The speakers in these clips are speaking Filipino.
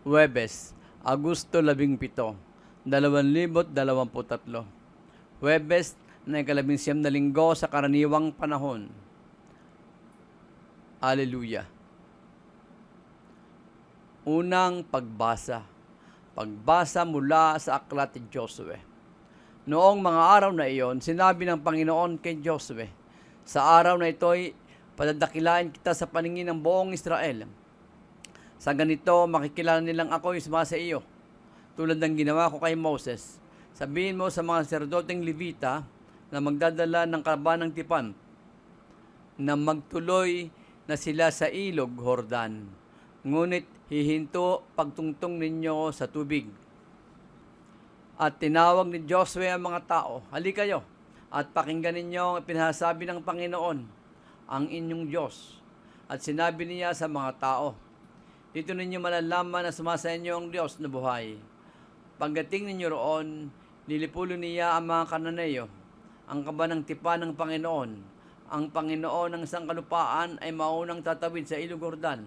Huwebes, Agosto 17, 2023. Huwebes na ikalabinsyam na linggo sa karaniwang panahon. Alleluia. Unang pagbasa. Pagbasa mula sa aklat ni Josue. Noong mga araw na iyon, sinabi ng Panginoon kay Josue, sa araw na ito'y padadakilain kita sa paningin ng buong Israel. Sa ganito, makikilala nilang ako'y sumasa iyo, tulad ng ginawa ko kay Moses. Sabihin mo sa mga serdoteng Levita na magdadala ng karaban ng tipan, na magtuloy na sila sa ilog Jordan. Ngunit hihinto pagtungtong ninyo sa tubig. At tinawag ni Josue ang mga tao, halika kayo, at pakinggan ninyo ang ipinasabi ng Panginoon, ang inyong Diyos. At sinabi niya sa mga tao, dito ninyo malalaman na sumasa inyo ang Diyos na buhay. Pagdating ninyo roon, nilipulo niya ang mga Kananeyo, ang kaba ng tipan ng Panginoon. Ang Panginoon ng sangkalupaan ay maunang tatawid sa ilog Jordan.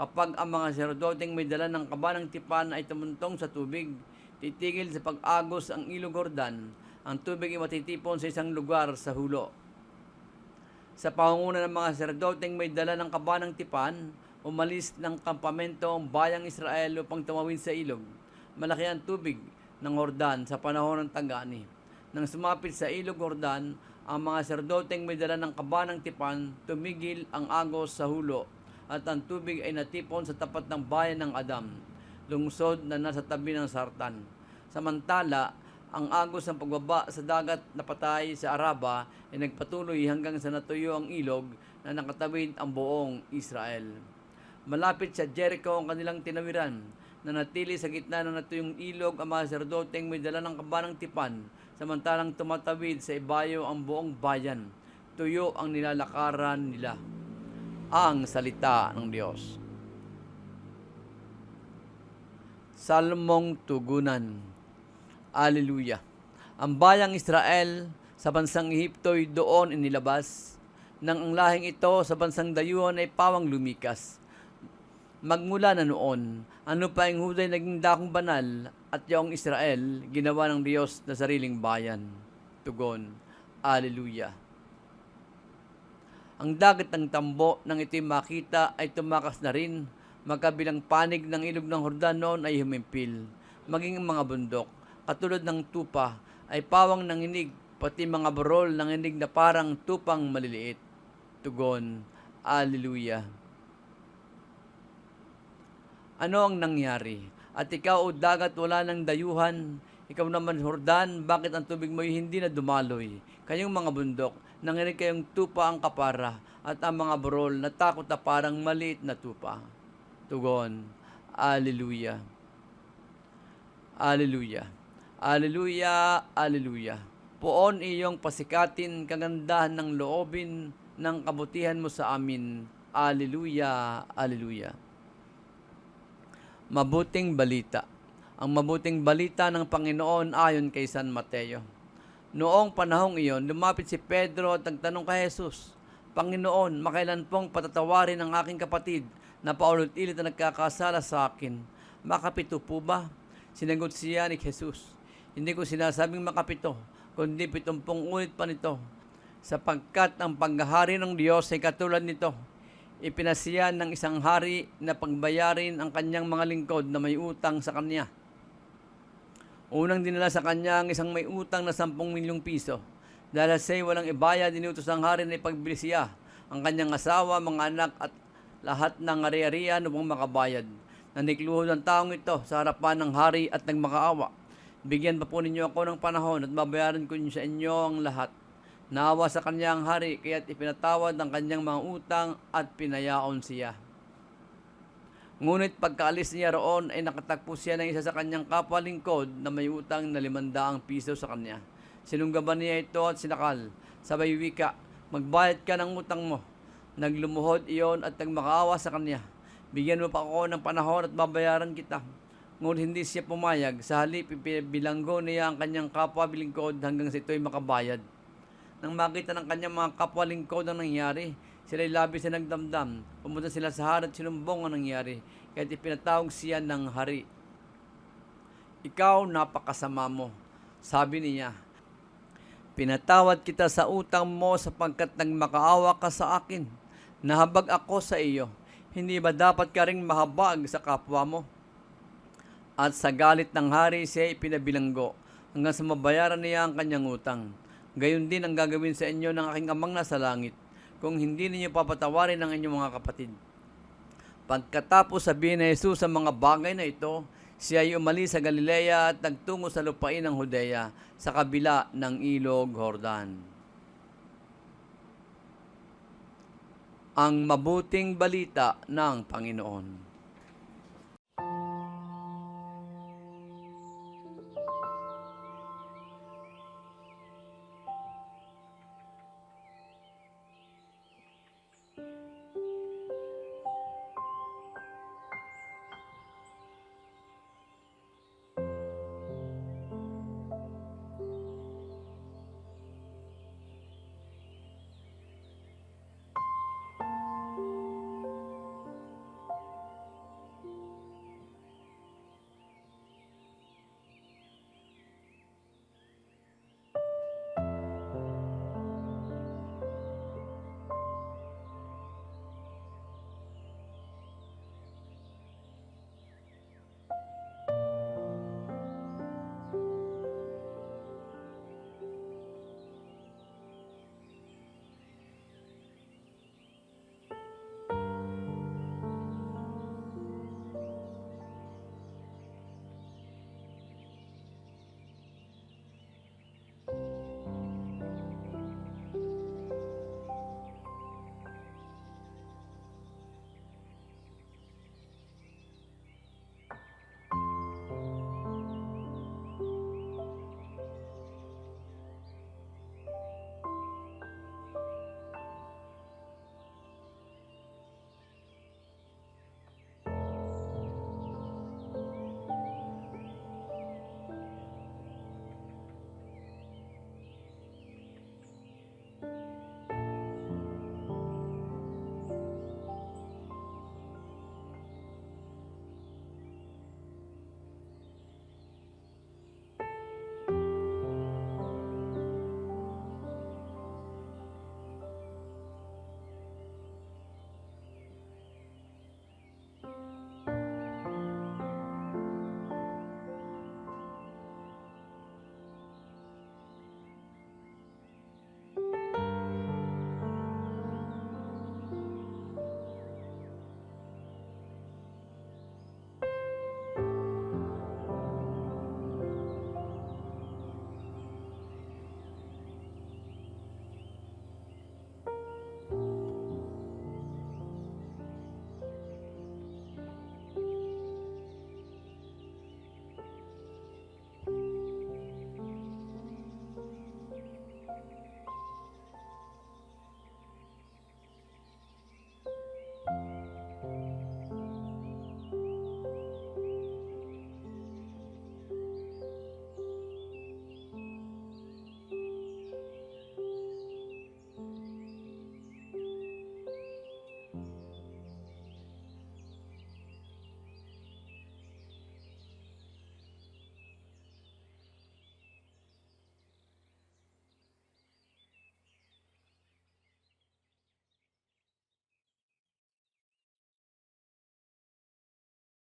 Kapag ang mga serdoteng may dala ng kaba ng tipan ay tumuntong sa tubig, titigil sa pag-agos ang ilog Jordan, ang tubig ay matitipon sa isang lugar sa hulo. Sa pangunguna ng mga serdoteng may dala ng kaba ng tipan, umalis ng kampamento ang bayang Israel upang tumawid sa ilog. Malaki ang tubig ng Jordan sa panahon ng tag-ani. Nang sumapit sa ilog Jordan, ang mga serdoteng may dala ng kaba ng tipan, tumigil ang agos sa hulo, at ang tubig ay natipon sa tapat ng bayan ng Adam, lungsod na nasa tabi ng Sartan. Samantala, ang agos ng pagbaba sa dagat na patay sa Araba ay nagpatuloy hanggang sa natuyo ang ilog na nakatawid ang buong Israel. Malapit sa Jericho ang kanilang tinawiran, na natili sa gitna ng natuyong ilog ang mga serdoteng may dala ng kaba ng tipan, samantalang tumatawid sa ibayo ang buong bayan. Tuyo ang nilalakaran nila. Ang salita ng Diyos. Salmong Tugunan. Alleluia. Ang bayang Israel sa bansang Ehipto'y doon inilabas, nang ang lahing ito sa bansang dayuhan ay pawang lumikas. Magmula na noon, ano pa ang Huday naging dakong banal, at yaong Israel, ginawa ng Diyos na sariling bayan. Tugon. Alleluia. Ang dagat ng tambo nang ito'y makita ay tumakas na rin. Magkabilang panig ng ilog ng Jordan noon ay humimpil. Maging mga bundok, katulad ng tupa, ay pawang nanginig, pati mga burol nanginig na parang tupang maliliit. Tugon. Alleluia. Ano ang nangyari? At ikaw, o dagat, wala ng dayuhan. Ikaw naman, Jordan, bakit ang tubig mo'y hindi na dumaloy? Kayong mga bundok, nanginig kayong tupa ang kapara, at ang mga burol natakot na parang maliit na tupa. Tugon. Alleluia. Alleluia. Alleluia. Alleluia. Poon iyong pasikatin kagandahan ng loobin ng kabutihan mo sa amin. Alleluia. Alleluia. Mabuting balita. Ang mabuting balita ng Panginoon ayon kay San Mateo. Noong panahong iyon, lumapit si Pedro at nagtanong kay Jesus, Panginoon, makailan pong patatawarin ang aking kapatid na paulit-ulit na nagkakasala sa akin? Makapito po ba? Sinagot siya ni Jesus, hindi ko sinasabing makapito, kundi 70 ulit pa nito. Sapagkat ang paghahari ng Diyos ay katulad nito. Ipinasiya ng isang hari na pagbayarin ang kanyang mga lingkod na may utang sa kanya. Unang dinala sa kanya ang isang may utang na 10 milyong piso. Dahil siya'y walang ibayad, inutos ang hari na ipagbili siya, ang kanyang asawa, mga anak at lahat ng ari-arian upang makabayad. Nanikluhod ang taong ito sa harapan ng hari at nagmakaawa. Bigyan pa po ninyo ako ng panahon at babayaran ko sa inyo ang lahat. Naawa sa kanya ang hari, kaya't ipinatawad ang kanyang mga utang at pinayaon siya. Ngunit pagkaalis niya roon ay nakatagpo siya ng isa sa kanyang kapwa-lingkod na may utang na 500 piso sa kanya. Sinunggaban niya ito at sinakal. Sabay wika, magbayad ka ng utang mo. Naglumuhod iyon at nagmakaawa sa kanya. Bigyan mo pa ako ng panahon at babayaran kita. Ngunit hindi siya pumayag. Sa halip, bilanggo niya ang kanyang kapwa-lingkod hanggang sa ito'y makabayad. Nang makita ng kanyang mga kapwa-lingkod ang nangyari, sila'y labis na nagdamdam. Pumunta sila sa hari at sinumbong ang nangyari. Kaya ipinatawag siya ng hari. Ikaw napakasama mo. Sabi niya, pinatawad kita sa utang mo sapagkat nang makaawa ka sa akin. Nahabag ako sa iyo. Hindi ba dapat ka ring mahabag sa kapwa mo? At sa galit ng hari siya ipinabilanggo hanggang sa mabayaran niya ang kanyang utang. Gayon din ang gagawin sa inyo ng aking amang nasa langit kung hindi ninyo papatawarin ang inyong mga kapatid. Pagkatapos sabihin ni Jesus sa mga bagay na ito, siya ay umalis sa Galilea at nagtungo sa lupain ng Judea sa kabila ng ilog Jordan. Ang mabuting balita ng Panginoon.